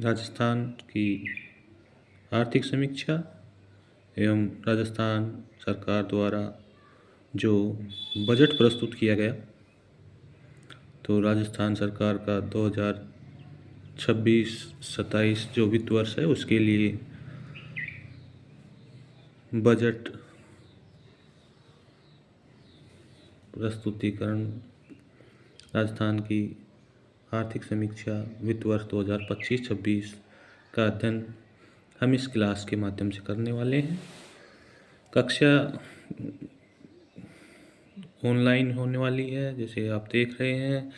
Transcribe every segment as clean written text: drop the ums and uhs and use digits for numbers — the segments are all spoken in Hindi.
राजस्थान की आर्थिक समीक्षा एवं राजस्थान सरकार द्वारा जो बजट प्रस्तुत किया गया, तो राजस्थान सरकार का 2026-27 जो वित्त वर्ष है उसके लिए बजट प्रस्तुतिकरण राजस्थान की आर्थिक समीक्षा वित्त वर्ष 2025-26 का अध्ययन हम इस क्लास के माध्यम से करने वाले हैं। कक्षा ऑनलाइन होने वाली है। जैसे आप देख रहे हैं,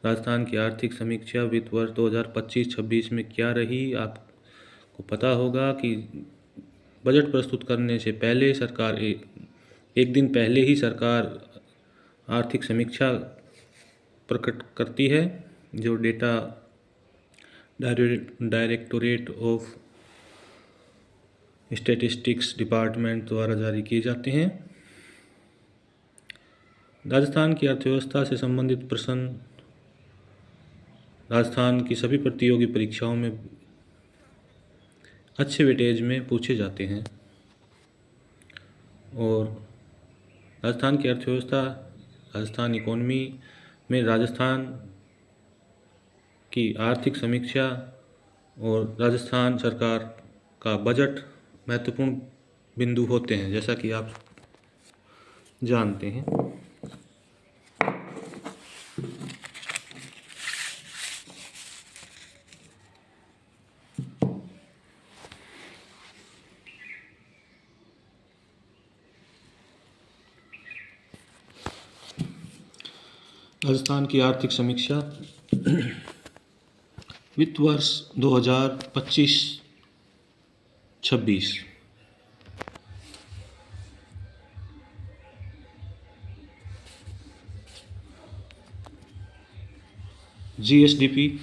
राजस्थान की आर्थिक समीक्षा वित्त वर्ष 2025-26 में क्या रही। आपको पता होगा कि बजट प्रस्तुत करने से पहले सरकार एक दिन पहले ही सरकार आर्थिक समीक्षा प्रकट करती है, जो data directorate of statistics department द्वारा जारी किए जाते हैं। राजस्थान की अर्थव्यवस्था से संबंधित प्रश्न राजस्थान की सभी प्रतियोगी परीक्षाओं में अच्छे वेटेज में पूछे जाते हैं और राजस्थान की अर्थव्यवस्था, राजस्थान इकोनॉमी में राजस्थान की आर्थिक समीक्षा और राजस्थान सरकार का बजट महत्वपूर्ण बिंदु होते हैं, जैसा कि आप जानते हैं। राजस्थान की आर्थिक समीक्षा वित्त वर्ष 2025-26 GSDP।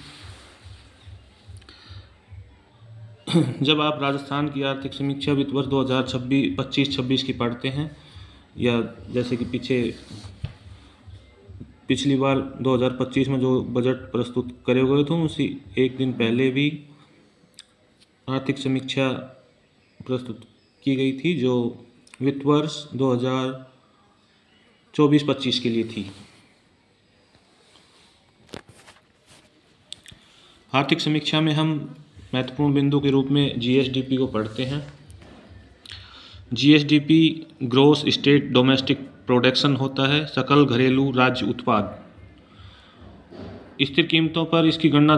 जब आप राजस्थान की आर्थिक समीक्षा वित्त वर्ष 2025-26 की पढ़ते हैं, या जैसे कि पिछली बार 2025 में जो बजट प्रस्तुत करे गए थे, उसी एक दिन पहले भी आर्थिक समीक्षा प्रस्तुत की गई थी, जो वित्त वर्ष 2024-25 के लिए थी। आर्थिक समीक्षा में हम महत्वपूर्ण बिंदु के रूप में GSDP को पढ़ते हैं। GSDP gross state domestic production होता है, सकल घरेलू राज्य उत्पाद। स्थिर कीमतों पर इसकी गणना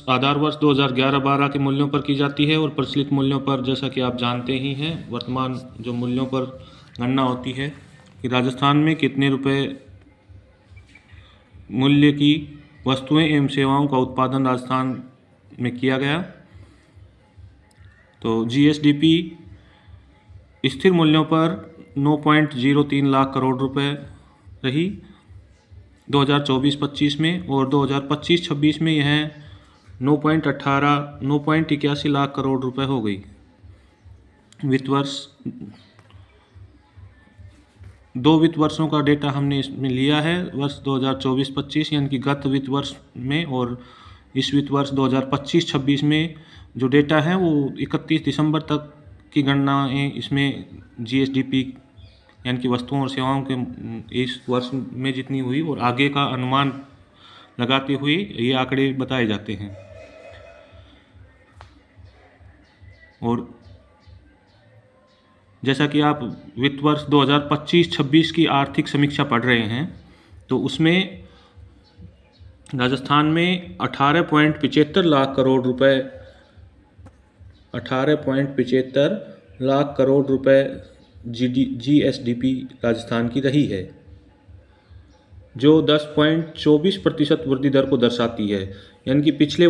आधार वर्ष 2011-12 के मूल्यों पर की जाती है और प्रचलित मूल्यों पर, जैसा कि आप जानते ही हैं, वर्तमान जो मूल्यों पर गणना होती है कि राजस्थान में कितने रुपए मूल्य की वस्तुएं एवं सेवाओं का उत्पादन राजस्थान में किया गया। तो GSDP स्थिर मूल्यों पर 9.03 लाख करोड़ रुपए रही 2024-25 में, और 2025-26 में यह 9.81 लाख करोड़ रुपए हो गई। वित्त वर्ष, दो वित्त वर्षों का डेटा हमने इसमें लिया है, वर्ष 2024-25 यानी कि गत वित्त वर्ष में, और इस वित्त वर्ष 2025-26 में जो डेटा है वो 31 दिसंबर तक की गणनाएँ इसमें GSDP यानी कि वस्तुओं और सेवाओं के इस वर्ष में जितनी हुई और आगे का अनुमान लगाते हुए ये आंकड़े बताए जाते हैं। और जैसा कि आप वित्त वर्ष 2025-26 की आर्थिक समीक्षा पढ़ रहे हैं, तो उसमें राजस्थान में 18.75 लाख करोड़ रुपए 18.75 लाख करोड़ रुपए GSDP राजस्थान की रही है, जो 10.24% वृद्धि दर को दर्शाती है। यानी कि पिछले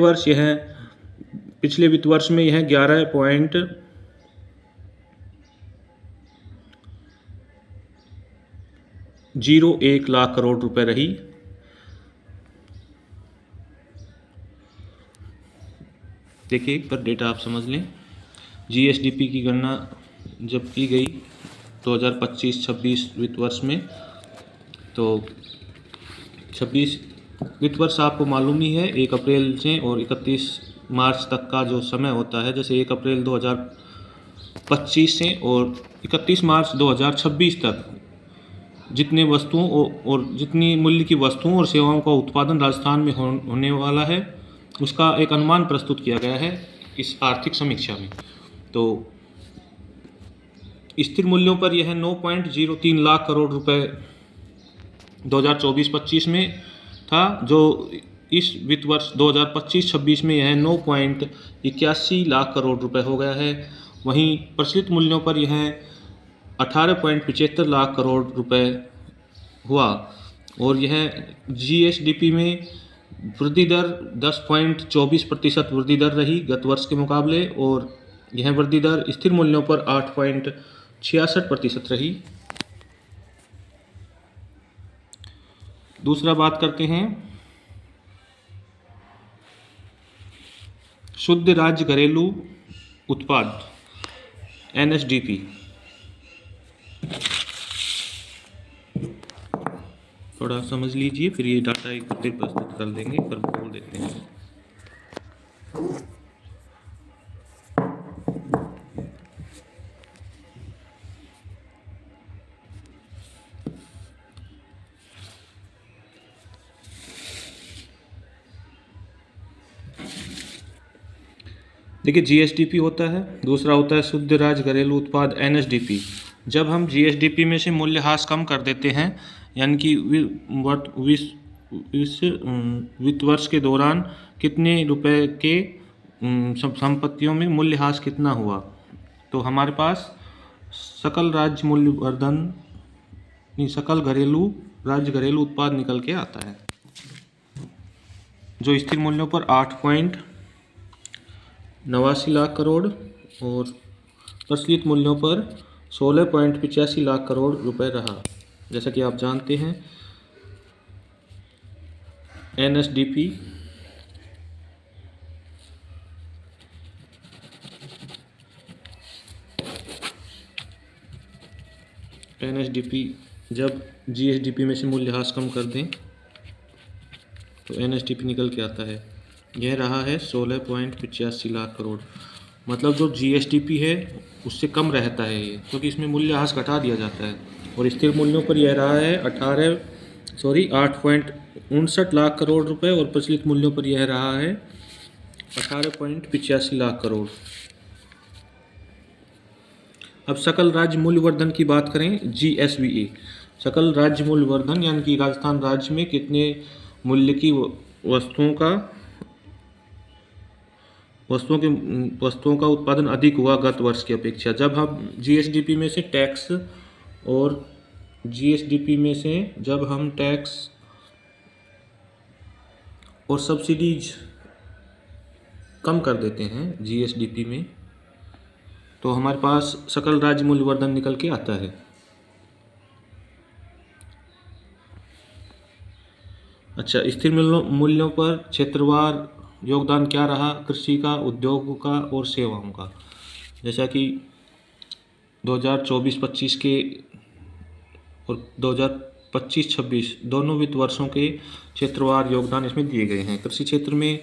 वित्त वर्ष में यह 11.01 लाख करोड़ रुपए रही। देखिए एक बार डेटा आप समझ लें। GSDP की गणना जब की गई 2025-26 वित्त वर्ष में, तो 26 वित्त वर्ष आपको मालूम ही है 1 अप्रैल से और 31 मार्च तक का जो समय होता है, जैसे 1 अप्रैल 2025 से और 31 मार्च 2026 तक जितने वस्तुओं और जितनी मूल्य की वस्तुओं और सेवाओं का उत्पादन राजस्थान में होने वाला है, उसका एक अनुमान प्रस्तुत किया गया है इस आर्थिक समीक्षा में। तो स्थिर मूल्यों पर यह 9.03 लाख करोड़ रुपए 2024-25 में था, जो इस वित्त वर्ष 2025-26 में यह 9.81 लाख करोड़ रुपए हो गया है। वहीं प्रचलित मूल्यों पर यह 18.75 लाख करोड़ रुपए हुआ और यह जीएसडीपी में वृद्धि दर 10.24% वृद्धि दर रही गत वर्ष के मुकाबले, और यह वृद्धि दर स्थिर मूल्यों पर 8.66% रही। दूसरा बात करते हैं शुद्ध राज्य घरेलू उत्पाद एनएसडीपी। थोड़ा समझ लीजिए, फिर ये डाटा एक बार फिर प्रस्तुत कर देंगे, पर बोल देते हैं। देखिए, जीएसडीपी होता है, दूसरा होता है शुद्ध राज्य घरेलू उत्पाद एनएसडीपी। जब हम जीएसडीपी में से मूल्यह्रास कम कर देते हैं, यानी कि इस वित्त वर्ष के दौरान कितने रुपए के संपत्तियों में मूल्यह्रास कितना हुआ, तो हमारे पास सकल राज्य घरेलू उत्पाद निकल के आता है, जो स्थिर मूल्यों पर 8.89 लाख करोड़ और प्रचलित मूल्यों पर 16.85 लाख करोड़ रुपए रहा। जैसा कि आप जानते हैं, एनएसडीपी जब जीएसडीपी में से मूल्यह्रास कम कर दें तो एनएसडीपी निकल के आता है, यह रहा है 16.85 लाख करोड़। मतलब जो जीएसडीपी है उससे कम रहता है ये, क्योंकि इसमें मूल्यह्रास घटा दिया जाता है, और स्थिर मूल्यों पर यह रहा है 8.59 लाख करोड़ रुपए, और प्रचलित मूल्यों पर यह रहा है 18.85 लाख करोड़। अब सकल राज्य मूल्यवर्धन की बात करें, जीएसवीए। सकल राज्य मूल्यवर्धन यानी कि राजस्थान राज्य में कितने मूल्य की वस्तुओं का उत्पादन अधिक हुआ गत वर्ष की अपेक्षा। जब हम जीएसडीपी में से टैक्स और सब्सिडीज कम कर देते हैं जीएसडीपी में, तो हमारे पास सकल राज्य मूल्यवर्धन निकल के आता है। अच्छा, स्थिर मूल्यों पर क्षेत्रवार योगदान क्या रहा कृषि का, उद्योग का और सेवाओं का। जैसा कि 2024-25 के और 2025-26 दोनों वित्त वर्षों के क्षेत्रवार योगदान इसमें दिए गए हैं। कृषि क्षेत्र में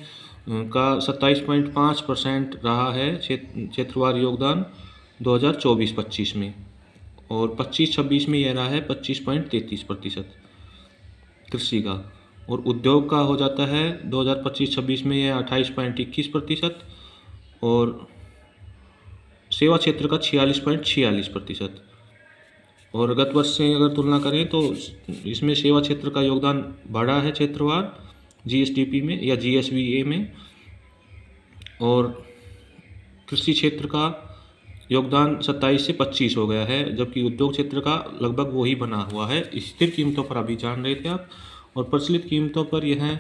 का 27.5% रहा है क्षेत्रवार योगदान 2024-25 में, और 25-26 में यह रहा है 25.33% कृषि का, और उद्योग का हो जाता है 2025-26 में यह 28.21%, और सेवा क्षेत्र का 46.46%। और गत वर्ष से अगर तुलना करें तो इसमें सेवा क्षेत्र का योगदान बढ़ा है क्षेत्रवार जीएसडीपी में या जीएसवीए में, और कृषि क्षेत्र का योगदान 27 से 25 हो गया है, जबकि उद्योग क्षेत्र का लगभग वही बना हुआ है। स्थिर कीमतों पर अभी जान रहे थे आप, और प्रचलित कीमतों पर यह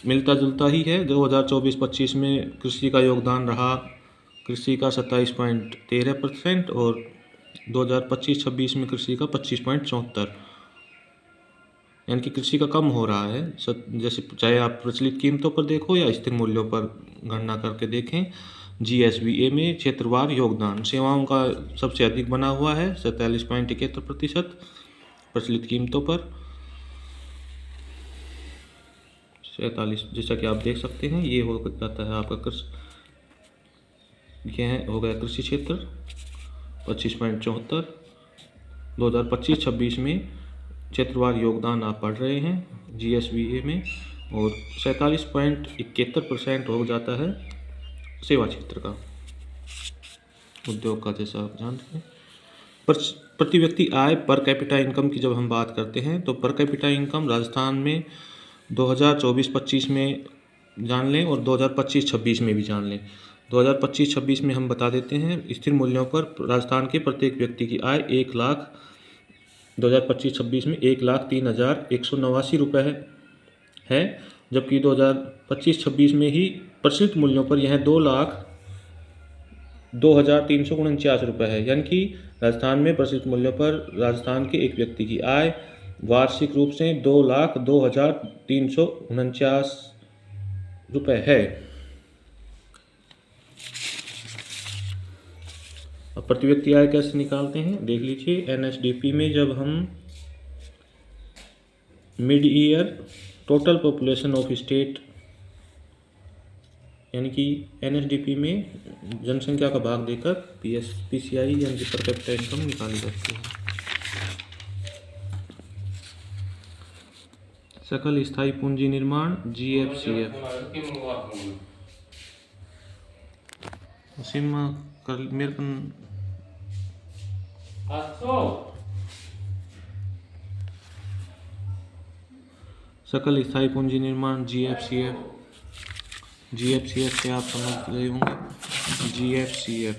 मिलता जुलता ही है। 2024-25 में कृषि का योगदान रहा कृषि का 27.13%, और 2025-26 में कृषि का 25.74, यानी कि कृषि का कम हो रहा है। जैसे चाहे आप प्रचलित कीमतों पर देखो या स्थिर मूल्यों पर गणना करके देखें। जीएसवीए में क्षेत्रवार योगदान सेवाओं का सबसे अधिक बना हुआ है 47.71% प्रचलित कीमतों पर। 47, जैसा कि आप देख सकते हैं ये हो जाता है आपका कृषि, यह हो गया कृषि क्षेत्र 25.74। 2025-26 में क्षेत्रवार योगदान आप पढ़ रहे हैं GSVA में, और 47.71% हो जाता है सेवा क्षेत्र का, उद्योग का, जैसा आप जानते हैं। प्रति व्यक्ति आय पर कैपिटा इनकम की जब हम बात करते हैं तो पर कैपिटा इनकम राजस्थान में 2024-25 में जान लें और 2025-26 में भी जान लें। 2025-26 में हम बता देते हैं, स्थिर मूल्यों पर राजस्थान के प्रत्येक व्यक्ति की आय 2025-26 में 1,03,189 रुपये है, जबकि 2025-26 में ही प्रचलित मूल्यों पर यह 2,02,349 रुपये है। यानी कि राजस्थान में प्रचलित मूल्यों पर राजस्थान के एक व्यक्ति की आय वार्षिक रूप से 2,02,349 रुपये है। अब प्रति व्यक्ति आय कैसे निकालते हैं देख लीजिए। NSDP में जब हम mid year total population of state, यानी कि NSDP में जनसंख्या का भाग देकर PCI यानी कि पर कैपिटा इनकम निकाली जाती है। सकल स्थायी पूंजी निर्माण GFCF कर मेरे को सकल स्थायी पूंजी निर्माण GFCF से आप समझ गए होंगे। GFCF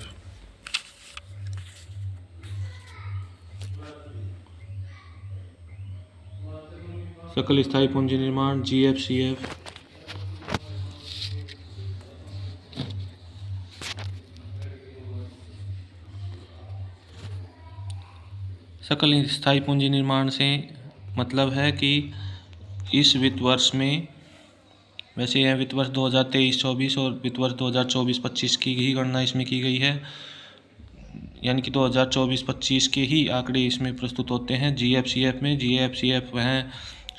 सकल स्थायी पूंजी निर्माण GFCF सकल स्थायी पूंजी निर्माण से मतलब है कि इस वित्त वर्ष में, वैसे यह वित्त वर्ष 2023-24 और वित्त वर्ष 2024-25 की ही गणना इसमें की गई है, यानी कि 2024-25 के ही आंकड़े इसमें प्रस्तुत होते हैं GFCF में। GFCF वह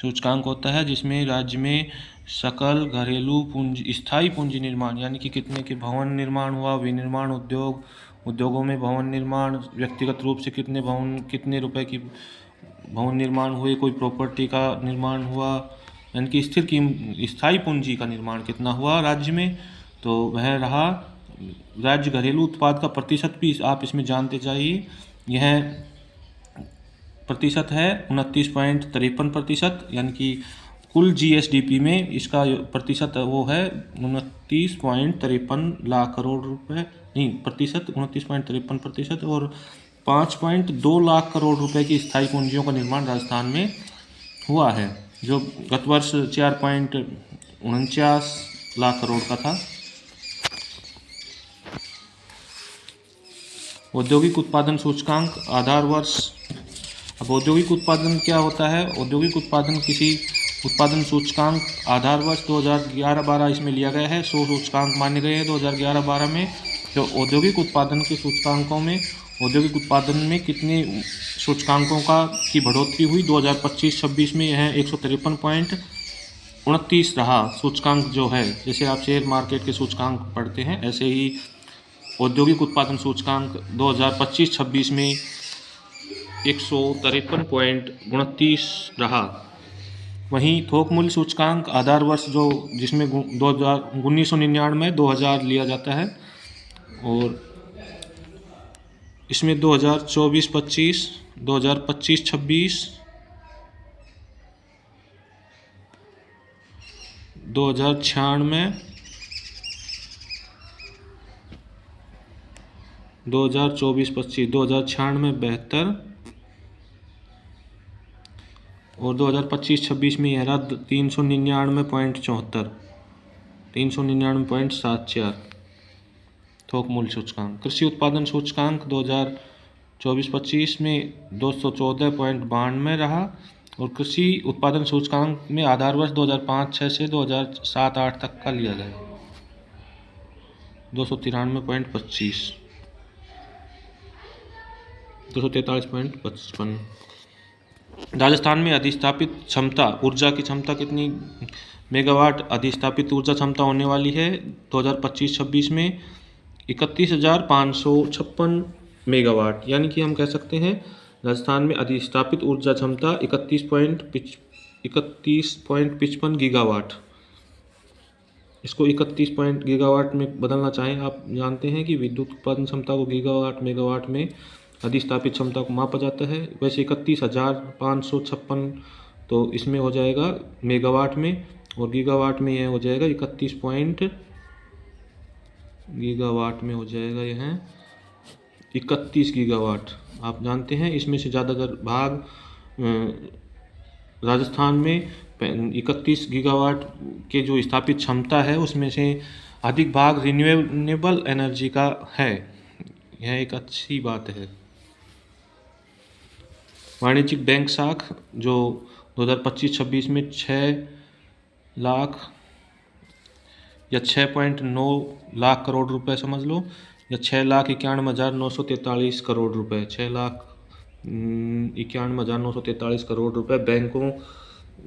सूचकांक होता है जिसमें राज्य में सकल घरेलू पूंजी स्थायी पूंजी निर्माण, यानी कि कितने के भवन निर्माण हुआ, विनिर्माण उद्योगों में भवन निर्माण, व्यक्तिगत रूप से कितने रुपए की भवन निर्माण हुए, कोई प्रॉपर्टी का निर्माण हुआ, यानी कि स्थायी पूंजी का निर्माण कितना हुआ राज्य में, तो वह रहा। राज्य घरेलू उत्पाद का प्रतिशत भी आप इसमें जानते जाइए, यह प्रतिशत है 29.53%, यानी कि कुल GSDP में इसका प्रतिशत वो है 29.53 लाख करोड़ रुपए, नहीं प्रतिशत 29.53%, और 5.2 लाख करोड़ रुपए की स्थायी पूंजियों का निर्माण राजस्थान में हुआ है, जो गत वर्ष 4.49 लाख करोड़ का था। औद्योगिक उत्पादन सूचकांक आधार वर्ष। अब औद्योगिक उत्पादन क्या होता है? औद्योगिक उत्पादन किसी उत्पादन सूचकांक आधार वर्ष 2011-12 इसमें लिया गया है। 100 सूचकांक माने गए हैं 2011-12 में। जो औद्योगिक उत्पादन के सूचकांकों में औद्योगिक उत्पादन में कितने सूचकांकों की बढ़ोतरी हुई 2025-26 में, यह 153.29 रहा सूचकांक जो है। जैसे आप शेयर मार्केट के सूचकांक पढ़ते हैं, ऐसे ही औद्योगिक उत्पादन सूचकांक 2025-26 में 153.29 रहा। वहीं थोक मूल्य सूचकांक आधार वर्ष जिसमें 1999-2000 लिया जाता है, और इसमें 2024-25, 2025-26, 2096, 2024-25, 2096 72, और 2025-26 में यह रहा 399.74 थोक मूल्य सूचकांक। कृषि उत्पादन सूचकांक 2024-25 में 214.92 रहा, और कृषि उत्पादन सूचकांक में आधार वर्ष 2005-06 से 2007-08 तक का लिया गया 293.25, 243.55। राजस्थान में अधिस्थापित क्षमता, ऊर्जा की क्षमता कितनी मेगावाट अधिस्थापित ऊर्जा क्षमता होने वाली है 2025-26 में 31,556 मेगावाट। यानी कि हम कह सकते हैं राजस्थान में अधिस्थापित ऊर्जा क्षमता 31.55 गीगावाट। इसको 31 गीगावाट में बदलना चाहें, आप जानते हैं कि विद्युत उत्पादन क्षमता को गीगावाट मेगावाट में अधिस्थापित क्षमता को मापा जाता है। वैसे 31,556 तो इसमें हो जाएगा मेगावाट में, और गीगावाट में यह हो जाएगा 31 पॉइंट गीगावाट में हो जाएगा यह 31 गीगावाट। आप जानते हैं इसमें से ज़्यादातर भाग राजस्थान में 31 गीगावाट के जो स्थापित क्षमता है उसमें से अधिक भाग रिन्यूएबल एनर्जी का है। यह एक अच्छी बात है। वाणिज्यिक बैंक साख जो 2025-26 में 6 लाख या 6.9 लाख करोड़ रुपए समझ लो, या 6,91,943 करोड़ रुपए, 6,91,943 करोड़ रुपए बैंकों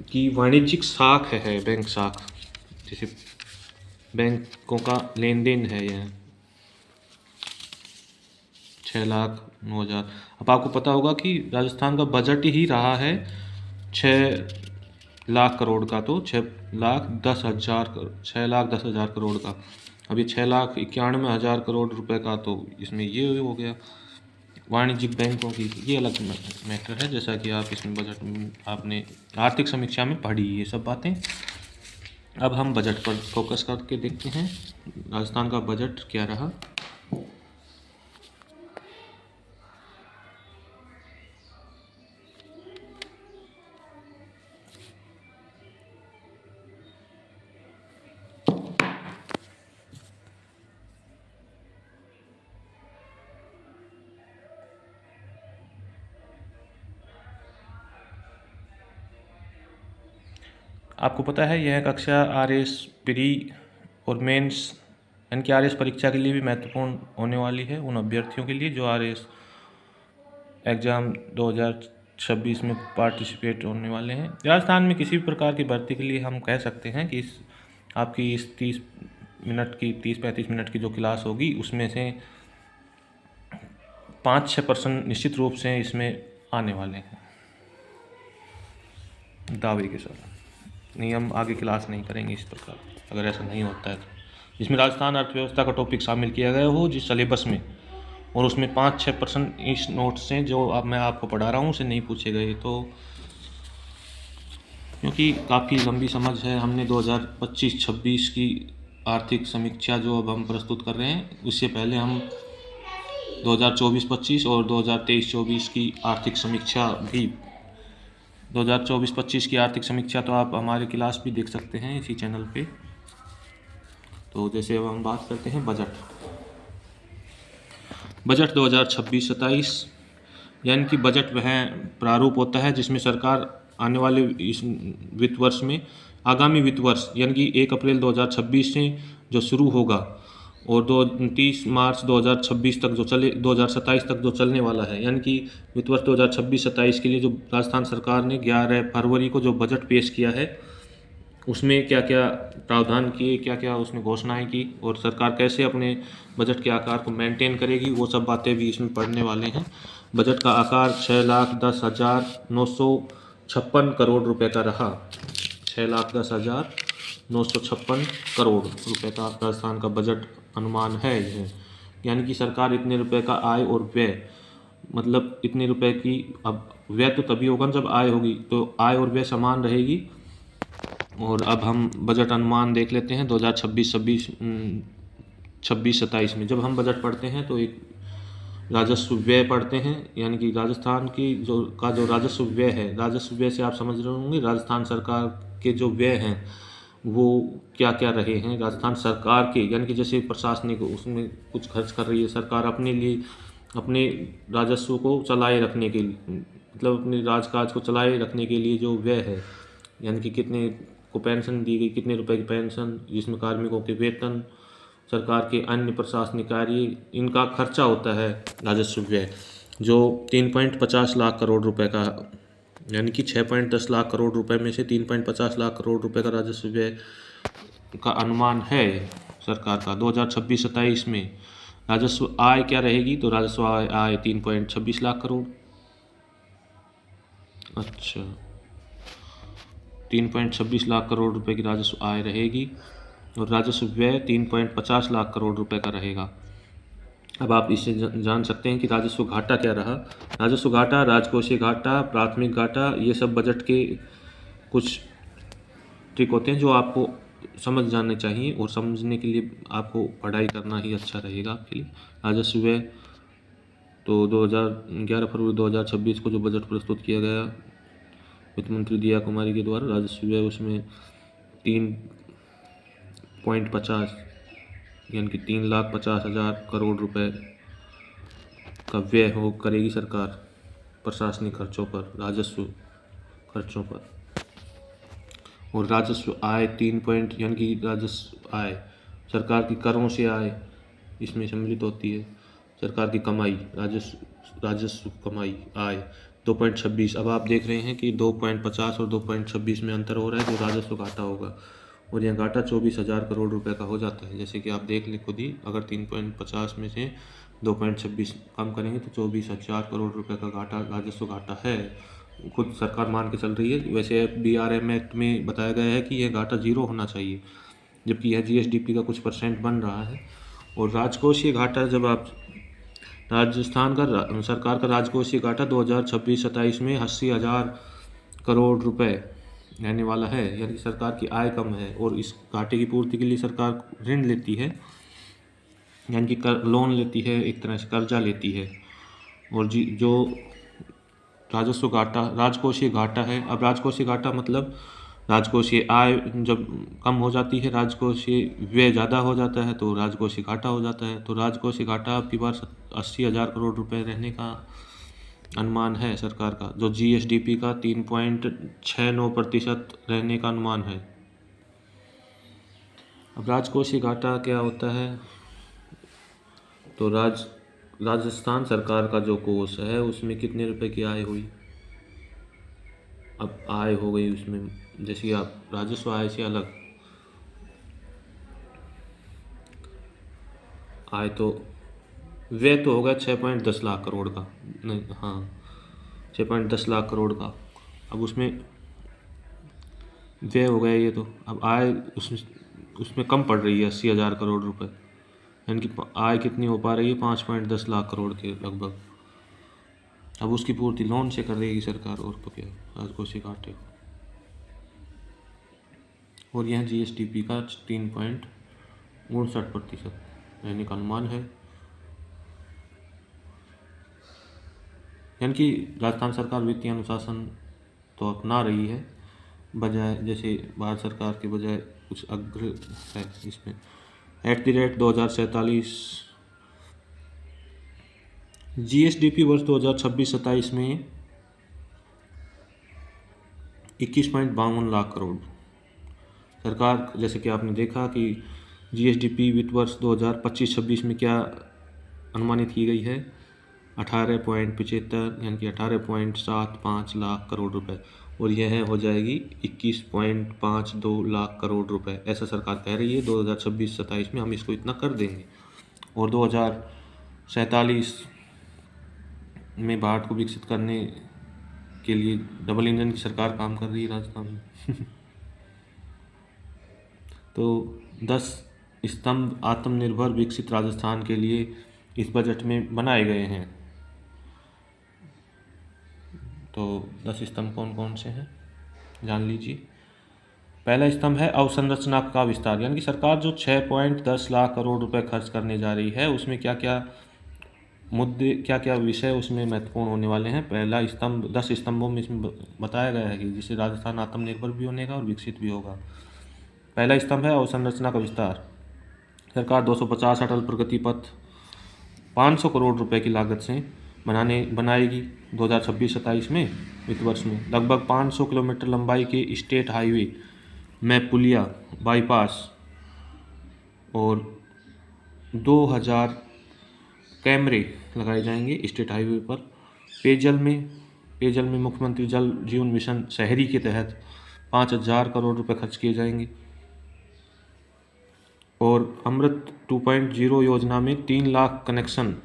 की वाणिज्यिक साख है। बैंक साख जैसे बैंकों का लेन देन है यह 6,09,000। अब आपको पता होगा कि राजस्थान का बजट ही रहा है 6 लाख करोड़ का, तो 6,10,000 करोड़ का। अभी 6,91,000 करोड़ रुपए का, तो इसमें ये हो गया वाणिज्यिक बैंकों की। ये अलग मैटर है, जैसा कि आप इसमें बजट में आपने आर्थिक समीक्षा में पढ़ी ये सब बातें। अब हम बजट पर फोकस करके देखते हैं राजस्थान का बजट क्या रहा। आपको पता है यह कक्षा RS प्री और मेंस यानी कि RS परीक्षा के लिए भी महत्वपूर्ण होने वाली है उन अभ्यर्थियों के लिए जो RS एग्ज़ाम 2026 में पार्टिसिपेट होने वाले हैं। राजस्थान में किसी भी प्रकार की भर्ती के लिए हम कह सकते हैं कि आपकी इस 30-35 मिनट की जो क्लास होगी उसमें से 5-6% निश्चित रूप से इसमें आने वाले हैं दावे के साथ। नहीं, हम आगे क्लास नहीं करेंगे इस प्रकार अगर ऐसा नहीं होता है तो, जिसमें राजस्थान अर्थव्यवस्था का टॉपिक शामिल किया गया हो जिस सिलेबस में, और उसमें 5-6% इस नोट्स से जो अब मैं आपको पढ़ा रहा हूँ उसे नहीं पूछे गए। तो क्योंकि काफ़ी लंबी समझ है, हमने 2025-26 की आर्थिक समीक्षा जो अब हम प्रस्तुत कर रहे हैं, उससे पहले हम 2024-25 और 2023-24 की आर्थिक समीक्षा भी 2024-25 की आर्थिक समीक्षा तो आप हमारे क्लास भी देख सकते हैं इसी चैनल पे। तो जैसे अब हम बात करते हैं बजट 2026-27, यानी कि बजट वह प्रारूप होता है जिसमें सरकार आने वाले इस वित्त वर्ष में, आगामी वित्त वर्ष यानी कि 1 अप्रैल 2026 से जो शुरू होगा और 30 मार्च 2026 तक जो 2027 तक जो चलने वाला है, यानी कि वित्त वर्ष 2026-27 के लिए जो राजस्थान सरकार ने 11 फरवरी को जो बजट पेश किया है उसमें क्या क्या प्रावधान किए, क्या क्या उसने घोषणाएं की और सरकार कैसे अपने बजट के आकार को मेंटेन करेगी, वो सब बातें भी इसमें पढ़ने वाले हैं। बजट का आकार 6,10,956 करोड़ रुपए का रहा। 6,10,956 करोड़ रुपए का राजस्थान का बजट अनुमान है यह, यानी कि सरकार इतने रुपए का आय और व्यय, मतलब इतने रुपए की, अब व्यय तो तभी होगा जब आय होगी, तो आय और व्यय समान रहेगी। और अब हम बजट अनुमान देख लेते हैं 2026-27 में। जब हम बजट पढ़ते हैं तो एक राजस्व व्यय पढ़ते हैं, यानी कि राजस्थान की जो राजस्व व्यय है, राजस्व व्यय से आप समझ रहे होंगे राजस्थान सरकार के जो व्यय हैं वो क्या क्या रहे हैं। राजस्थान सरकार के यानी कि जैसे प्रशासनिक उसमें कुछ खर्च कर रही है सरकार अपने लिए, अपने राजस्व को चलाए रखने के लिए, मतलब अपने राजकाज को चलाए रखने के लिए जो व्यय है, यानी कि कितने को पेंशन दी गई, कितने रुपए की पेंशन, जिसमें कार्मिकों के वेतन, सरकार के अन्य प्रशासनिक कार्य, इनका खर्चा होता है राजस्व व्यय, जो 3.50 लाख करोड़ रुपए का यानी कि 6.10 लाख करोड़ रुपए में से 3.50 लाख करोड़ रुपए का राजस्व व्यय का अनुमान है सरकार का 2026-27 में। राजस्व आय क्या रहेगी? तो राजस्व आय 3.26 लाख करोड़। अच्छा, 3.26 लाख करोड़ रुपए की राजस्व आय रहेगी और राजस्व व्यय 3.50 लाख करोड़ रुपए का रहेगा। अब आप इससे जान सकते हैं कि राजस्व घाटा क्या रहा। राजस्व घाटा, राजकोषीय घाटा, प्राथमिक घाटा, ये सब बजट के कुछ ट्रिक होते हैं जो आपको समझ जाने चाहिए और समझने के लिए आपको पढ़ाई करना ही अच्छा रहेगा आपके लिए। राजस्व व्यय तो 11 फरवरी 2026 को जो बजट प्रस्तुत किया गया वित्त मंत्री दिया कुमारी के द्वारा, राजस्व व्यय उसमें 3.50 यानी कि 3,50,000 करोड़ रुपए का व्यय हो करेगी सरकार प्रशासनिक खर्चों पर, राजस्व खर्चों पर। और राजस्व आय यानी कि राजस्व आय सरकार की करों से आय इसमें सम्मिलित होती है। सरकार की कमाई, राजस्व कमाई आय 2.26। अब आप देख रहे हैं कि 2.50 और 2.26 में अंतर हो रहा है, जो राजस्व घाटा होगा, और यह घाटा 24,000 करोड़ रुपए का हो जाता है। जैसे कि आप देख लें खुद ही, अगर 3.50 में से 2.26 कम करेंगे तो 24,000 करोड़ रुपए का घाटा राजस्व घाटा है, खुद सरकार मान के चल रही है। वैसे BRM एक्ट में बताया गया है कि यह घाटा 0 होना चाहिए, जबकि यह GSDP का कुछ % बन रहा है। और राजकोषीय घाटा, जब आप राजस्थान का सरकार का राजकोषीय घाटा 2026-27 में 80,000 करोड़ रुपए रहने वाला है, यानी कि सरकार की आय कम है और इस घाटे की पूर्ति के लिए सरकार ऋण लेती है, यानी कि लोन लेती है, एक तरह से कर्जा लेती है। और जो राजस्व घाटा राजकोषीय घाटा है, अब राजकोषीय घाटा मतलब राजकोषीय आय जब कम हो जाती है, राजकोषीय व्यय ज़्यादा हो जाता है तो राजकोषीय घाटा हो जाता है। तो राजकोषीय घाटा आपकी बार 80,000 करोड़ रुपए रहने का अनुमान है सरकार का, जो GSDP का 3.69% रहने का अनुमान है। अब राजकोषीय घाटा क्या होता है? तो राजस्थान सरकार का जो कोष है उसमें कितने रुपए की आय हुई? अब आय हो गई उसमें, जैसे कि आप राजस्व आय से अलग आय, तो व्यय तो होगा 6.10 लाख करोड़ का, नहीं, हाँ, 6.10 लाख करोड़ का। अब उसमें व्यय हो गया ये, तो अब आय उसमें कम पड़ रही है 80,000 करोड़ रुपए, यानी कि आय कितनी हो पा रही है? 5.10 लाख करोड़ के लगभग। अब उसकी पूर्ति लोन से कर देगी सरकार, और तो क्या, राजकोषीय घाटे। और यह GSDP का 3.59% रहने का अनुमान है, यानी कि राजस्थान सरकार वित्तीय अनुशासन तो अपना रही है, बजाय जैसे भारत सरकार के बजाय कुछ अग्र है इसमें। @2047 GSDP वर्ष 2026-27 में 21.52 लाख करोड़। सरकार, जैसे कि आपने देखा कि GSDP वित्त वर्ष 2025-26 में क्या अनुमानित की गई है? 18.75 यानी कि 18.75 लाख करोड़ रुपए, और यह हो जाएगी 21.52 लाख करोड़ रुपए, ऐसा सरकार कह रही है 2026-27 में हम इसको इतना कर देंगे। और 2047 में भारत को विकसित करने के लिए डबल इंजन की सरकार काम कर रही है राजस्थान में। तो 10 स्तंभ आत्मनिर्भर विकसित राजस्थान के लिए इस बजट में बनाए गए हैं। तो 10 स्तंभ कौन कौन से हैं जान लीजिए। पहला स्तंभ है अवसंरचना का विस्तार, यानी कि सरकार जो 6.10 लाख करोड़ रुपए खर्च करने जा रही है उसमें क्या क्या मुद्दे, क्या क्या विषय उसमें महत्वपूर्ण होने वाले हैं। पहला स्तंभ 10 स्तंभों में इसमें बताया गया है कि जिससे राजस्थान आत्मनिर्भर भी बनेगा और विकसित भी होगा। पहला स्तंभ है अवसंरचना का विस्तार। सरकार 250 अटल प्रगति पथ 500 करोड़ रुपए की लागत से बनाएगी 2026-27 में वित्त वर्ष में। लगभग 500 किलोमीटर लंबाई के स्टेट हाईवे में पुलिया, बाईपास और 2000 कैमरे लगाए जाएंगे स्टेट हाईवे पर। पेयजल में पेयजल में मुख्यमंत्री जल जीवन मिशन शहरी के तहत 5,000 करोड़ रुपए खर्च किए जाएंगे। और अमृत 2.0 योजना में 3 लाख कनेक्शन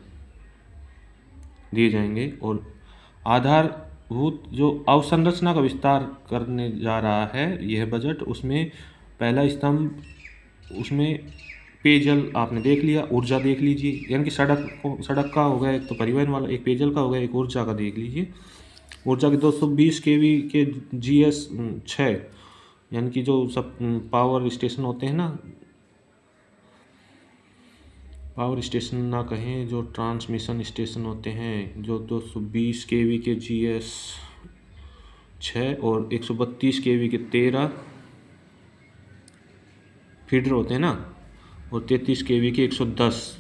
दिए जाएंगे। और आधारभूत जो अवसंरचना का विस्तार करने जा रहा है यह बजट, उसमें पहला स्तंभ, उसमें पेयजल आपने देख लिया, ऊर्जा देख लीजिए, यानी कि सड़क का हो गया, एक तो परिवहन वाला, एक पेयजल का हो गया, एक ऊर्जा का देख लीजिए। ऊर्जा के 220 kV के GS 6, यानी कि जो सब पावर स्टेशन होते हैं ना, पावर स्टेशन ना कहें, जो ट्रांसमिशन स्टेशन होते हैं, जो 220 kV के GS 6 और 132 kV के 13 फीडर होते हैं ना, और 33 kV के 110,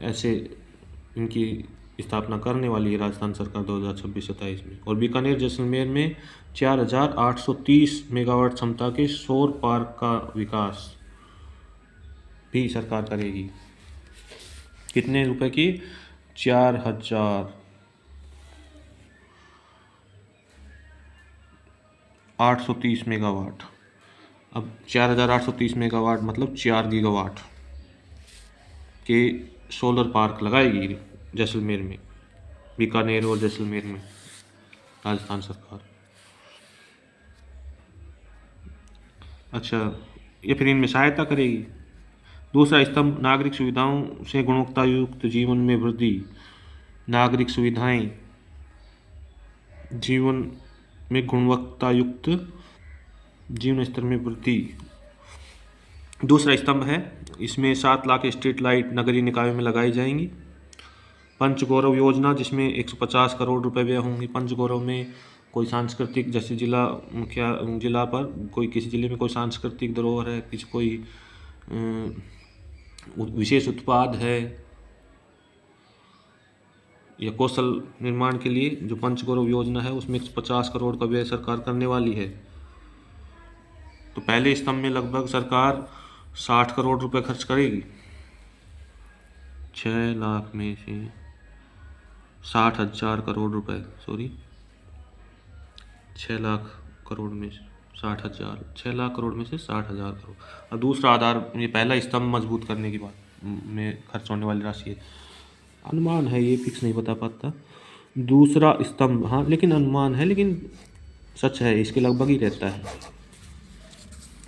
ऐसे इनकी स्थापना करने वाली है राजस्थान सरकार 2026-27 में। और बीकानेर जैसलमेर में 4,830 मेगावाट क्षमता के सौर पार्क का विकास भी सरकार करेगी। कितने रुपए की? 4,830 मेगावाट। अब 4,830 मेगावाट मतलब 4 गीगावाट के सोलर पार्क लगाएगी जैसलमेर में, बीकानेर और जैसलमेर में राजस्थान सरकार। अच्छा, ये फिर इनमें सहायता करेगी। दूसरा स्तंभ, नागरिक सुविधाओं से गुणवत्ता युक्त जीवन में वृद्धि। नागरिक सुविधाएं, जीवन में गुणवत्ता युक्त जीवन स्तर में वृद्धि। दूसरा स्तंभ है, इसमें 7 लाख स्ट्रीट लाइट नगरीय निकायों में लगाई जाएंगी। पंचगौरव योजना, जिसमें 150 करोड़ रुपए व्यय होंगे। पंचगौरव में कोई सांस्कृतिक, जैसे जिला पर कोई, किसी जिले में कोई सांस्कृतिक धरोहर है, किसी कोई विशेष उत्पाद है या कौशल निर्माण के लिए, जो पंचगौरव योजना है उसमें 150 करोड़ का व्यय सरकार करने वाली है। तो पहले स्तंभ में लगभग सरकार 60 करोड़ रुपए खर्च करेगी। 6 लाख में से 60,000 करोड़ रुपए, 6 लाख करोड़ में 60,000, 6 लाख करोड़ में से 60,000 करोड़। और दूसरा आधार, ये पहला स्तंभ मजबूत करने की बात में खर्च होने वाली राशि है। अनुमान है, ये फिक्स नहीं बता पाता। दूसरा स्तंभ, हाँ लेकिन अनुमान है, लेकिन सच है, इसके लगभग ही रहता है।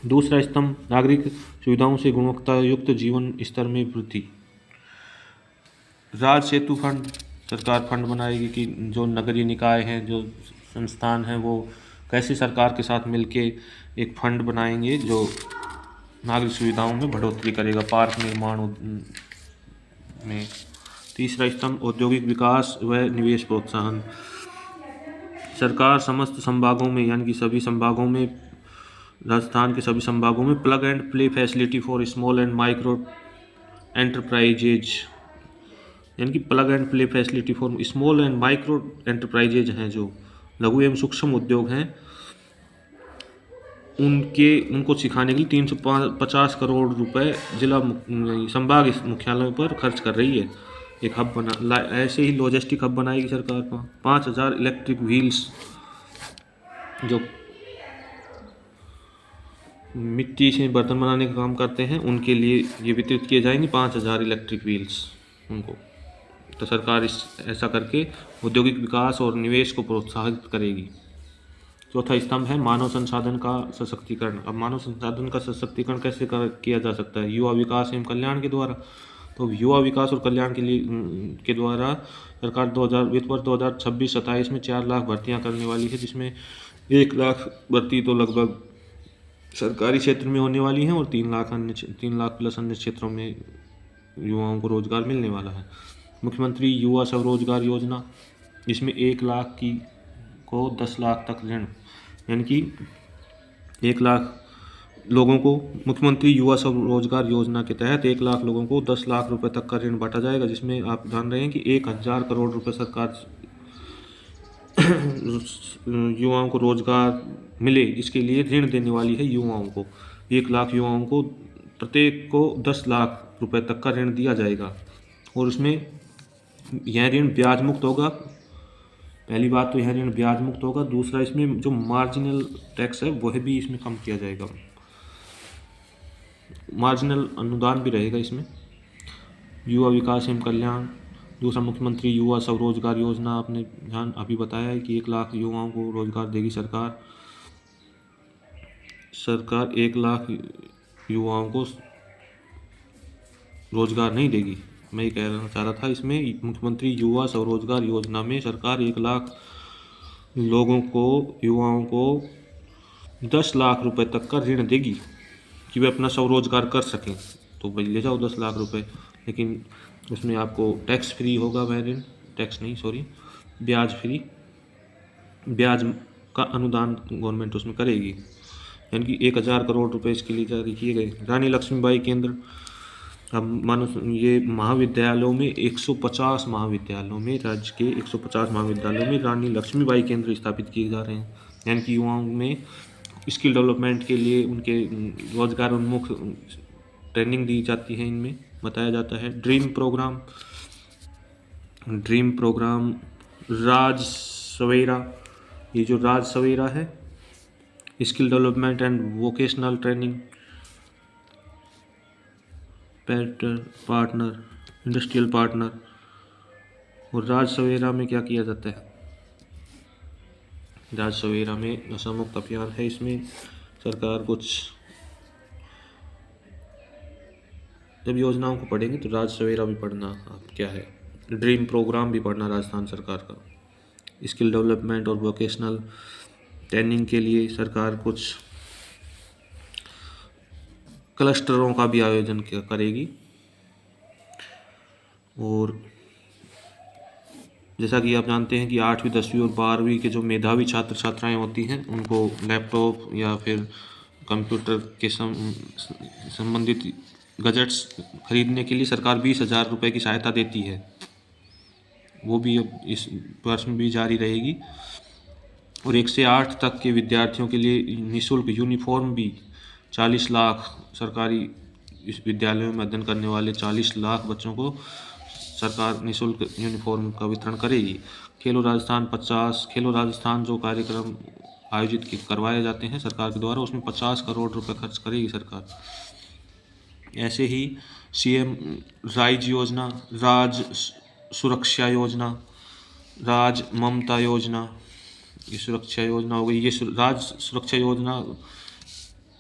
दूसरा स्तंभ, नागरिक सुविधाओं से गुणवत्ता युक्त जीवन स्तर में वृद्धि। राज सेतु फंड, सरकार फंड बनाएगी कि जो नगरीय निकाय हैं, जो संस्थान हैं, वो कैसे सरकार के साथ मिलके एक फंड बनाएंगे जो नागरिक सुविधाओं में बढ़ोतरी करेगा, पार्क निर्माण में। तीसरा स्तंभ, औद्योगिक विकास व निवेश प्रोत्साहन। सरकार समस्त संभागों में, यानी कि सभी संभागों में, राजस्थान के सभी संभागों में plug and play facility for small and micro enterprises, यानी कि plug and play facility for small and micro enterprises हैं, जो लघु एवं सूक्ष्म उद्योग हैं, उनको सिखाने के लिए 350 करोड़ रुपए जिला संभाग मुख्यालयों पर खर्च कर रही है। एक हब बना, ऐसे ही लॉजिस्टिक हब बनाएगी सरकार। 5,000 इलेक्ट्रिक व्हील्स, जो मिट्टी से बर्तन बनाने का काम करते हैं, उनके लिए ये वितरित किए जाएंगे 5,000 इलेक्ट्रिक व्हील्स उनको। तो सरकार ऐसा करके औद्योगिक विकास और निवेश को प्रोत्साहित करेगी। चौथा स्तंभ है मानव संसाधन का सशक्तिकरण। अब मानव संसाधन का सशक्तिकरण कैसे किया जा सकता है? युवा विकास एवं कल्याण के द्वारा। तो युवा विकास और कल्याण के द्वारा सरकार 2000 वित्त वर्ष 2026-27 में 4 लाख भर्तियां करने वाली है, जिसमें 1 लाख भर्ती तो लगभग सरकारी क्षेत्र में होने वाली हैं और 3 लाख प्लस अन्य क्षेत्रों में युवाओं को रोजगार मिलने वाला है। मुख्यमंत्री युवा स्वरोजगार योजना, जिसमें 1 लाख को 10 लाख तक ऋण, यानी कि 1 लाख लोगों को, मुख्यमंत्री युवा स्वरोजगार योजना के तहत 1 लाख लोगों को 10 लाख रुपए तक का ऋण बांटा जाएगा, जिसमें आप जान रहे हैं कि 1,000 करोड़ रुपए सरकार युवाओं को रोजगार मिले इसके लिए ऋण देने वाली है युवाओं को। 1 लाख युवाओं को, प्रत्येक को 10 लाख रुपए तक का ऋण दिया जाएगा और उसमें यह ऋण ब्याज मुक्त होगा पहली बात तो यह ऋण ब्याज मुक्त होगा। दूसरा, इसमें जो मार्जिनल टैक्स है वह भी इसमें कम किया जाएगा, मार्जिनल अनुदान भी रहेगा इसमें। युवा विकास एवं कल्याण, दूसरा मुख्यमंत्री युवा स्वरोजगार योजना, आपने ध्यान अभी बताया है कि 1 लाख युवाओं को रोजगार देगी सरकार। सरकार 1 लाख युवाओं को रोजगार नहीं देगी, मैं ये कहना चाह रहा था। इसमें मुख्यमंत्री युवा स्वरोजगार योजना में सरकार 1 लाख लोगों को, युवाओं को 10 लाख रुपए तक का ऋण देगी कि वे अपना स्वरोजगार कर सकें। तो भाई ले जाओ 10 लाख रुपए, लेकिन उसमें आपको टैक्स फ्री होगा वह ऋण, टैक्स नहीं सॉरी, ब्याज फ्री, ब्याज का अनुदान गवर्नमेंट उसमें करेगी। यानी कि 1000 करोड़ रुपए इसके लिए जारी किए गए। रानी लक्ष्मीबाई केंद्र, अब मानो ये महाविद्यालयों में 150 महाविद्यालयों में, राज्य के 150 महाविद्यालयों में रानी लक्ष्मीबाई केंद्र स्थापित किए जा रहे हैं। यानी कि युवाओं में स्किल डेवलपमेंट के लिए उनके रोजगार उन्मुख ट्रेनिंग दी जाती है, इनमें बताया जाता है। ड्रीम प्रोग्राम राज सवेरा, ये जो राज सवेरा है, skill development and vocational training partner, industrial partner. और राज सवेरा में क्या किया जाता है? राज सवेरा में नशा मुक्त अभियान है। इसमें सरकार कुछ, जब योजनाओं को पढ़ेंगे तो राज सवेरा भी पढ़ना, आप क्या है, ड्रीम प्रोग्राम भी पढ़ना राजस्थान सरकार का। स्किल डेवलपमेंट और वोकेशनल ट्रेनिंग के लिए सरकार कुछ क्लस्टरों का भी आयोजन करेगी। और जैसा कि आप जानते हैं कि 8वीं 10वीं और 12वीं के जो मेधावी छात्र छात्राएं होती हैं, उनको लैपटॉप या फिर कंप्यूटर के संबंधित गजट्स खरीदने के लिए सरकार 20,000 रुपये की सहायता देती है। वो भी अब इस वर्ष में भी जारी रहेगी। और 1 से 8 तक के विद्यार्थियों के लिए निःशुल्क यूनिफॉर्म भी 40 लाख सरकारी इस विद्यालयों में अध्ययन करने वाले 40 लाख बच्चों को सरकार निःशुल्क यूनिफॉर्म का वितरण करेगी। खेलो राजस्थान जो कार्यक्रम आयोजित करवाए जाते हैं सरकार के द्वारा, उसमें 50 करोड़ रुपए खर्च करेगी सरकार। ऐसे ही सीएम राइज योजना, राज सुरक्षा योजना, राज ममता योजना, ये सुरक्षा योजना हो गई। ये राज सुरक्षा योजना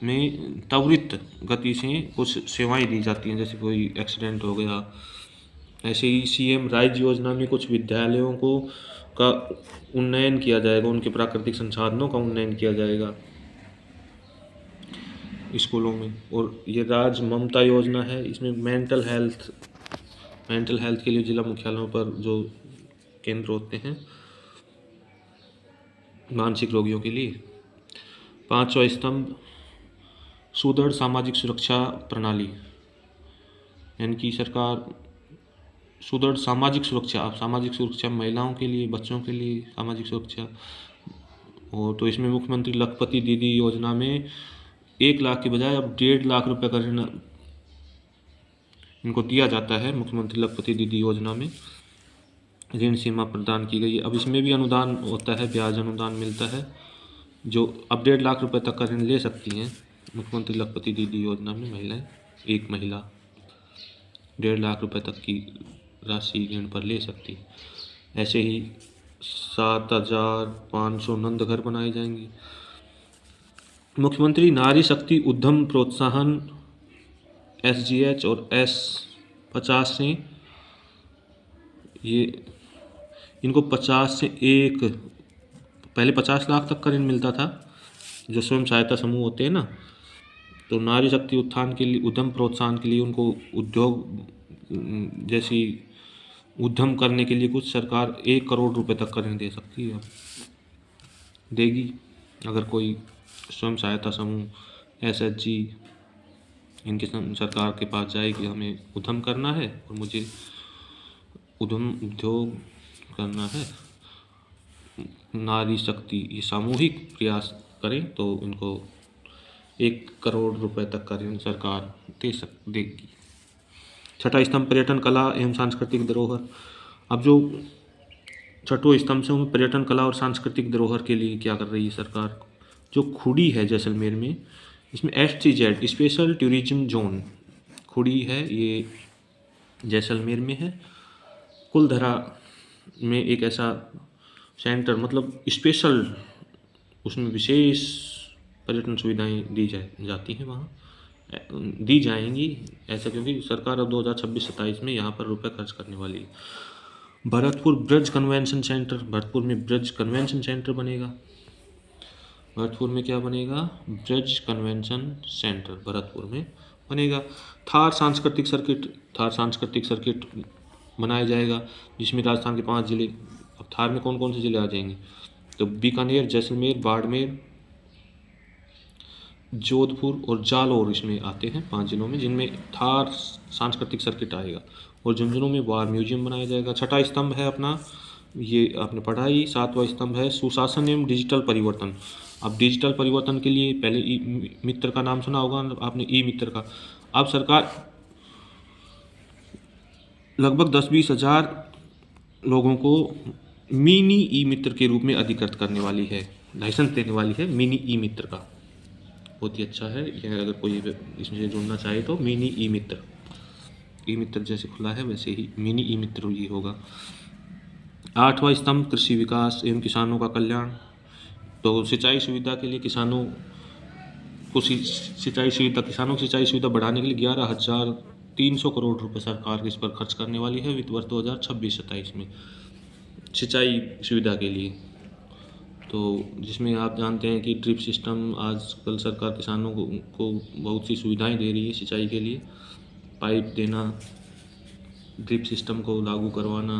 में त्वरित गति से कुछ सेवाएं दी जाती हैं, जैसे कोई एक्सीडेंट हो गया। ऐसे ही सीएम राइज योजना में कुछ विद्यालयों को का उन्नयन किया जाएगा, उनके प्राकृतिक संसाधनों का उन्नयन किया जाएगा स्कूलों में। और ये राज ममता योजना है, इसमें मेंटल हेल्थ के लिए जिला मुख्यालयों पर जो केंद्र होते हैं मानसिक रोगियों के लिए। 5वां स्तंभ सुदृढ़ सामाजिक सुरक्षा प्रणाली, यानी कि सरकार सुदृढ़ सामाजिक सुरक्षा महिलाओं के लिए, बच्चों के लिए सामाजिक सुरक्षा। और तो इसमें मुख्यमंत्री लखपति दीदी योजना में 1 लाख के बजाय अब 1.5 लाख रुपए का ऋण इनको दिया जाता है। मुख्यमंत्री लखपति दीदी योजना में ऋण सीमा प्रदान की गई है। अब इसमें भी अनुदान होता है, ब्याज अनुदान मिलता है, जो अब 1.5 लाख रुपए तक का ऋण ले सकती हैं मुख्यमंत्री लखपति दीदी योजना में महिलाएं। एक महिला 1.5 लाख रुपए तक की राशि ऋण पर ले सकती है। ऐसे ही 7,500 नंद घर बनाए जाएंगे। मुख्यमंत्री नारी शक्ति उद्यम प्रोत्साहन SGH और S50 से ये इनको 50 से पहले 50 लाख तक का ऋण मिलता था जो स्वयं सहायता समूह होते हैं ना, तो नारी शक्ति उत्थान के लिए, उद्यम प्रोत्साहन के लिए उनको उद्योग जैसी उद्यम करने के लिए कुछ सरकार 1 करोड़ रुपए तक का ऋण दे सकती है, देगी। अगर कोई स्वयं सहायता समूह SHG इनके सरकार के पास जाए कि हमें उद्यम करना है और मुझे उद्योग करना है, नारी शक्ति ये सामूहिक प्रयास करें, तो इनको 1 करोड़ रुपए तक का ऋण सरकार देगी। 6वां स्तंभ पर्यटन, कला एवं सांस्कृतिक धरोहर। अब जो छठों स्तंभ से हमें पर्यटन कला और सांस्कृतिक धरोहर के लिए क्या कर रही है सरकार। जो खुड़ी है जैसलमेर में, इसमें STZ स्पेशल टूरिज्म जोन खुड़ी है, ये जैसलमेर में है। कुलधरा में एक ऐसा सेंटर, मतलब स्पेशल, उसमें विशेष पर्यटन सुविधाएं दी जाती हैं वहाँ, दी जाएंगी ऐसा, क्योंकि सरकार अब 2026-27 में यहाँ पर रुपए खर्च करने वाली है। भरतपुर ब्रज कन्वेंशन सेंटर, भरतपुर में ब्रज कन्वेंशन सेंटर बनेगा। भरतपुर में क्या बनेगा? ब्रज कन्वेंशन सेंटर भरतपुर में बनेगा। थार सांस्कृतिक सर्किट बनाया जाएगा, जिसमें राजस्थान के 5 जिले। अब थार में कौन कौन से जिले आ जाएंगे? तो बीकानेर, जैसलमेर, बाड़मेर, जोधपुर और जालौर इसमें आते हैं 5 जिलों में, जिनमें थार सांस्कृतिक सर्किट आएगा। और झुंझुनू में वार म्यूजियम बनाया जाएगा। छठा स्तंभ है अपना, ये आपने पढ़ा ही। 7वां स्तंभ है सुशासन एवं डिजिटल परिवर्तन। अब डिजिटल परिवर्तन के लिए पहले ई मित्र का नाम सुना होगा आपने, ई मित्र का। अब सरकार लगभग 10-20 हज़ार लोगों को मिनी ई मित्र के रूप में अधिकृत करने वाली है, लाइसेंस देने वाली है मिनी ई मित्र का। बहुत ही अच्छा है यह, अगर कोई इसमें जुड़ना चाहे तो मिनी ई मित्र जैसे खुला है वैसे ही मिनी ई मित्र ये होगा। 8वां स्तंभ कृषि विकास एवं किसानों का कल्याण। तो सिंचाई सुविधा के लिए किसानों की सिंचाई सुविधा बढ़ाने के लिए 11,300 करोड़ रुपए सरकार इस पर खर्च करने वाली है वित्त वर्ष 2026-27 में, सिंचाई सुविधा के लिए। तो जिसमें आप जानते हैं कि ड्रिप सिस्टम, आजकल सरकार किसानों को बहुत सी सुविधाएं दे रही है सिंचाई के लिए। पाइप देना, ड्रिप सिस्टम को लागू करवाना,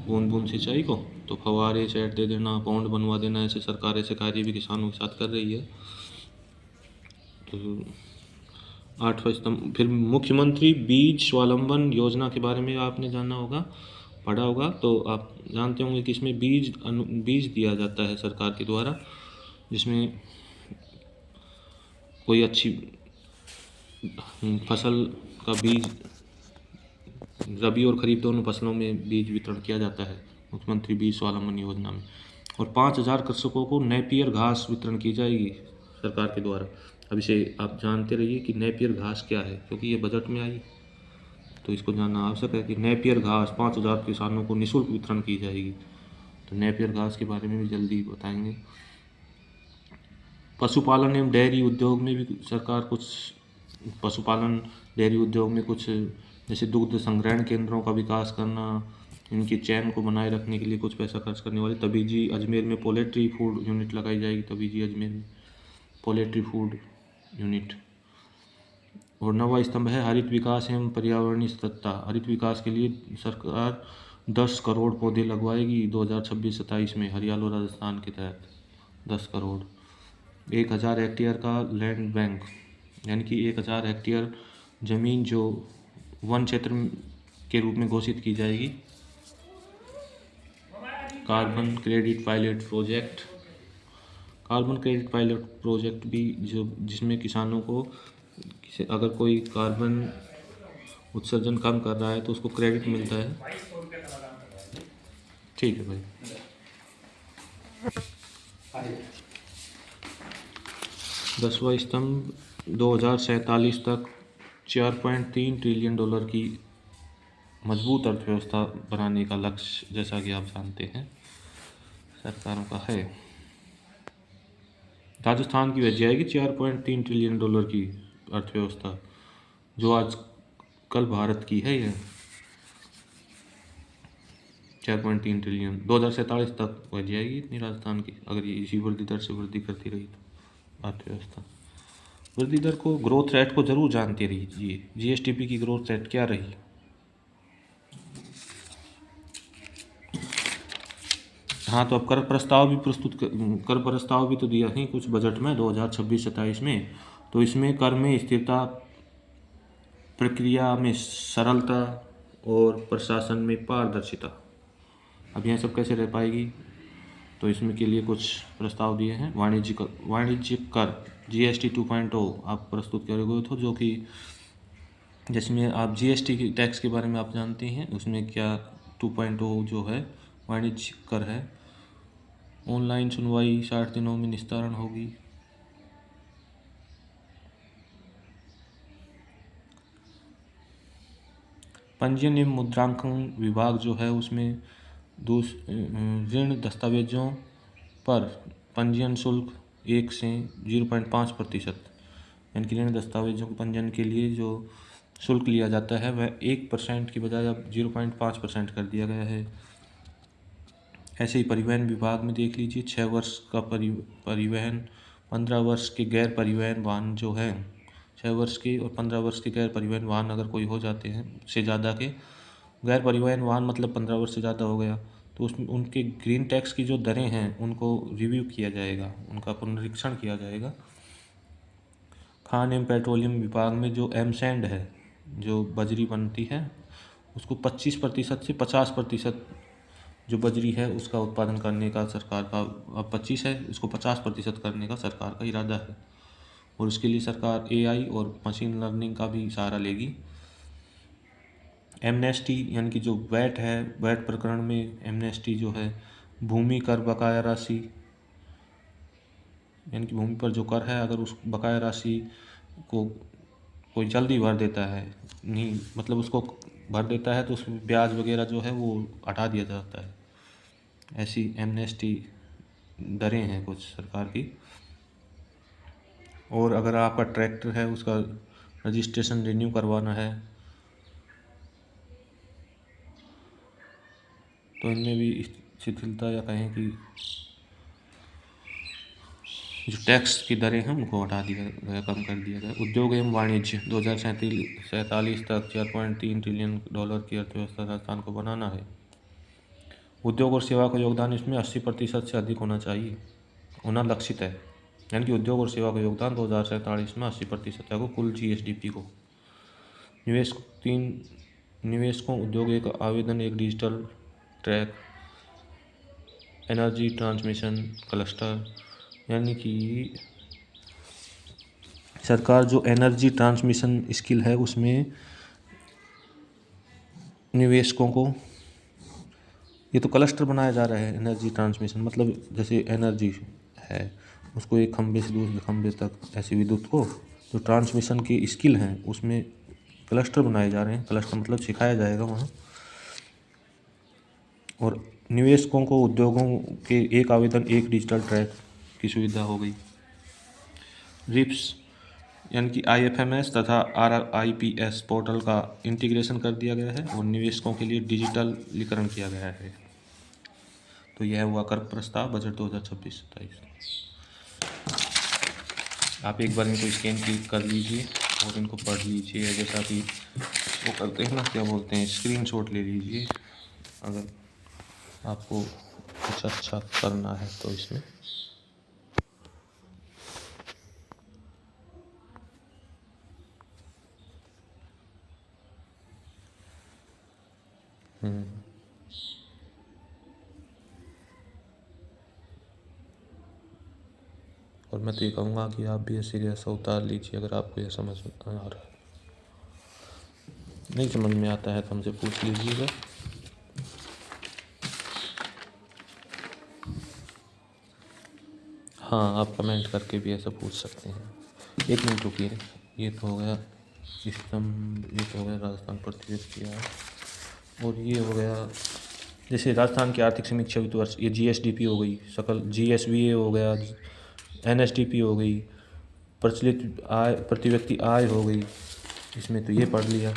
बूंद बूंद सिंचाई को, तो फव्वारे सेट दे देना, पौंड बनवा देना, ऐसे सरकार ऐसे कार्य भी किसानों के साथ कर रही है। तो 8वां स्तंभ। फिर मुख्यमंत्री बीज स्वावलंबन योजना के बारे में आपने जाना होगा, पढ़ा होगा, तो आप जानते होंगे कि इसमें बीज दिया जाता है सरकार के द्वारा, जिसमें कोई अच्छी फसल का बीज, रबी और खरीफ दोनों फसलों में बीज वितरण किया जाता है मुख्यमंत्री बीज स्वावलंबन योजना में। और 5,000 कृषकों को नेपियर घास वितरण की जाएगी सरकार के द्वारा। अब इसे आप जानते रहिए कि नेपियर घास क्या है, क्योंकि ये बजट में आई, तो इसको जानना आवश्यक है कि नेपियर घास 5,000 किसानों को निःशुल्क वितरण की जाएगी। तो नेपियर घास के बारे में भी जल्दी बताएंगे। पशुपालन एवं डेयरी उद्योग में भी सरकार कुछ, पशुपालन डेयरी उद्योग में कुछ, जैसे दुग्ध संग्रहण केंद्रों का विकास करना, इनकी चैन को बनाए रखने के लिए कुछ पैसा खर्च करने वाली। तभी जी अजमेर में पोल्ट्री फूड यूनिट लगाई जाएगी, तभी जी अजमेर में पोल्ट्री फूड यूनिट। और 9वां स्तंभ है हरित विकास एवं पर्यावरणीय सततता। हरित विकास के लिए सरकार 10 करोड़ पौधे लगवाएगी 2026-27 में हरियाणा और राजस्थान के तहत 10 करोड़। 1,000 हेक्टेयर का लैंड बैंक, यानी कि 1,000 हेक्टेयर ज़मीन जो वन क्षेत्र के रूप में घोषित की जाएगी। कार्बन क्रेडिट पायलट प्रोजेक्ट भी, जो जिसमें किसानों को अगर कोई कार्बन उत्सर्जन कम कर रहा है तो उसको क्रेडिट मिलता है। ठीक है भाई। 10वां स्तंभ 2047 तक $4.3 ट्रिलियन की मजबूत अर्थव्यवस्था बनाने का लक्ष्य, जैसा कि आप जानते हैं, सरकारों का है। राजस्थान की वह जाएगी $4.3 ट्रिलियन की अर्थव्यवस्था, जो आज कल भारत की है। यह 4.3 ट्रिलियन 2047 तक पहुँच जाएगी इतनी राजस्थान की, अगर ये इसी वृद्धि दर से वृद्धि करती रही तो अर्थव्यवस्था। वृद्धि दर को, ग्रोथ रेट को जरूर जानते रहिए। GSDP की ग्रोथ रेट क्या रही। हाँ, तो अब कर प्रस्ताव भी तो दिया ही कुछ बजट में 2026-27 में। तो इसमें कर में स्थिरता, प्रक्रिया में सरलता और प्रशासन में पारदर्शिता। अब यह सब कैसे रह पाएगी, तो इसमें के लिए कुछ प्रस्ताव दिए हैं। वाणिज्यिक कर GST 2.0 आप प्रस्तुत करोगे, तो जो कि जिसमें आप GST की टैक्स के बारे में आप जानते हैं, उसमें क्या 2.0 जो है वाणिज्यिक कर है। ऑनलाइन सुनवाई 60 दिनों में निस्तारण होगी। पंजीयन एवं मुद्रांकन विभाग जो है उसमें ऋण दस्तावेजों पर पंजीयन शुल्क 1 से 0.5%, यानी कि ऋण दस्तावेजों के पंजीयन के लिए जो शुल्क लिया जाता है वह 1% की बजाय अब 0.5% कर दिया गया है। ऐसे ही परिवहन विभाग में देख लीजिए, 6 वर्ष का परिवहन, 15 वर्ष के गैर परिवहन वाहन जो है, 6 वर्ष के और 15 वर्ष के गैर परिवहन वाहन अगर कोई हो जाते हैं से ज़्यादा के, गैर परिवहन वाहन मतलब 15 वर्ष से ज़्यादा हो गया, तो उसमें उनके ग्रीन टैक्स की जो दरें हैं उनको रिव्यू किया जाएगा, उनका पुनरीक्षण किया जाएगा। खान एवं पेट्रोलियम विभाग में जो एमसैंड है, जो बजरी बनती है, उसको 25% से 50% जो बजरी है उसका उत्पादन करने का सरकार का, अब 25 है, उसको 50% करने का सरकार का इरादा है। और उसके लिए सरकार AI और मशीन लर्निंग का भी सहारा लेगी। एमनेस्टी यानी कि जो वैट है, वैट प्रकरण में एमनेस्टी जो है, भूमि कर बकाया राशि, यानी कि भूमि पर जो कर है अगर उस बकाया राशि को कोई जल्दी भर देता है, नहीं मतलब उसको भर देता है तो उसमें ब्याज वगैरह जो है वो हटा दिया जाता है। ऐसी एमनेस्टी दरें हैं कुछ सरकार की। और अगर आपका ट्रैक्टर है उसका रजिस्ट्रेशन रिन्यू करवाना है तो इनमें भी शिथिलता या कहें कि जो टैक्स की दरें हैं उनको हटा दिया गया, कम कर दिया गया। उद्योग एवं वाणिज्य 2047 तक $4.3 ट्रिलियन की अर्थव्यवस्था राजस्थान को बनाना है। उद्योग और सेवा का योगदान इसमें 80% से अधिक होना लक्षित है, यानी कि उद्योग और सेवा का योगदान 2047 में 80% है कुल GSDP को। निवेशकों उद्योग एक आवेदन, एक digital track, energy transmission cluster, यानी कि सरकार जो एनर्जी ट्रांसमिशन स्किल है उसमें निवेशकों को, ये तो क्लस्टर बनाया जा रहा है। एनर्जी ट्रांसमिशन मतलब जैसे एनर्जी है उसको एक खंभे से दूसरे खंभे तक, ऐसी विद्युत को जो ट्रांसमिशन की स्किल हैं उसमें क्लस्टर बनाए जा रहे हैं। क्लस्टर मतलब सिखाया जाएगा वहाँ। और निवेशकों को उद्योगों के एक आवेदन, एक डिजिटल ट्रैक की सुविधा हो गई। रिप्स यानी कि IFMS तथा RIPS पोर्टल का इंटीग्रेशन कर दिया गया है और निवेशकों के लिए डिजिटलीकरण किया गया है। तो यह हुआ कर प्रस्ताव बजट 2026-27। आप एक बार इनको स्कैन क्लिक कर लीजिए और इनको पढ़ लीजिए, जैसा कि वो करते हैं ना, क्या बोलते हैं, स्क्रीनशॉट ले लीजिए अगर आपको कुछ अच्छा करना है तो इसमें। और मैं तो ये कहूँगा कि आप भी ऐसे ऐसा उतार लीजिए अगर आपको यह समझ में आ रहा है। नहीं समझ में आता है तो हमसे पूछ लीजिएगा। हाँ, आप कमेंट करके भी ऐसा पूछ सकते हैं। 1 मिनट रुकिए। ये तो हो गया ये तो हो गया राजस्थान प्रतिवेद और ये हो गया जैसे राजस्थान की आर्थिक समीक्षा वित्त वर्ष, ये GSDP हो गई, सकल GSVA हो गया, NSDP हो गई, प्रचलित आय, प्रति व्यक्ति आय हो गई, इसमें तो ये पढ़ लिया।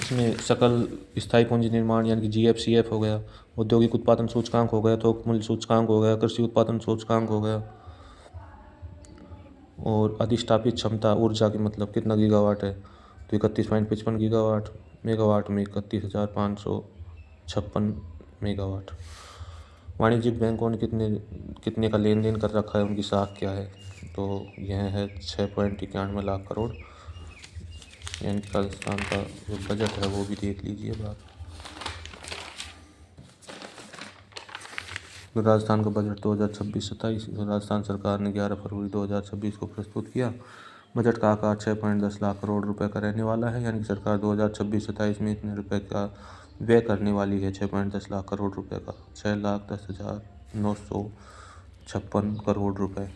इसमें सकल स्थायी पूंजी निर्माण यानी कि GFCF हो गया, औद्योगिक उत्पादन सूचकांक हो गया, थोक मूल्य सूचकांक हो गया, कृषि उत्पादन सूचकांक हो गया, और अधिष्ठापित क्षमता ऊर्जा की मतलब कितना गीगावाट है, तो 31.55 गीगावाट, मेगावाट में 31,556 मेगावाट। वाणिज्यिक बैंकों ने कितने का लेन देन कर रखा है, उनकी साख क्या है, तो यह है 6.91 लाख करोड़। यानी कि राजस्थान का जो बजट है वो भी देख लीजिए आप। राजस्थान का बजट 2026-27 राजस्थान सरकार ने 11 फरवरी 2026 को प्रस्तुत किया। बजट का आकार 6.10 लाख करोड़ रुपए का रहने वाला है, यानी कि सरकार 2026-27 में इतने रुपए का व्यय करने वाली है 6.10 लाख करोड़ रुपए का, 6,10,956 करोड़ रुपए।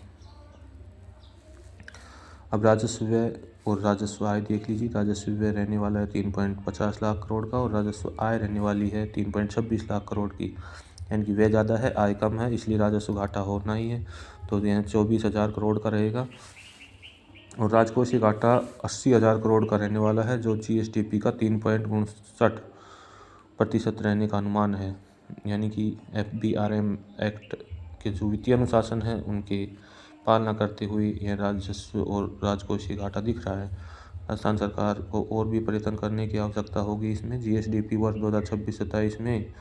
अब राजस्व व्यय और राजस्व आय देख लीजिए। राजस्व व्यय रहने वाला है 3.50 लाख करोड़ का और राजस्व आय रहने वाली है 3.26 लाख करोड़ की। यानी कि व्यय ज़्यादा है, आय कम है, इसलिए राजस्व घाटा होना ही है। तो यह 24,000 करोड़ का रहेगा। और राजकोषीय घाटा 80,000 करोड़ का रहने वाला है, जो GSDP का 3.59% रहने का अनुमान है। यानी कि FBRM एक्ट के जो वित्तीय अनुशासन है उनके पालना करते हुए यह राजस्व और राजकोषीय घाटा दिख रहा है। राजस्थान सरकार को और भी प्रयत्न करने की आवश्यकता होगी। इसमें GSDP वर्ष 2026-27 में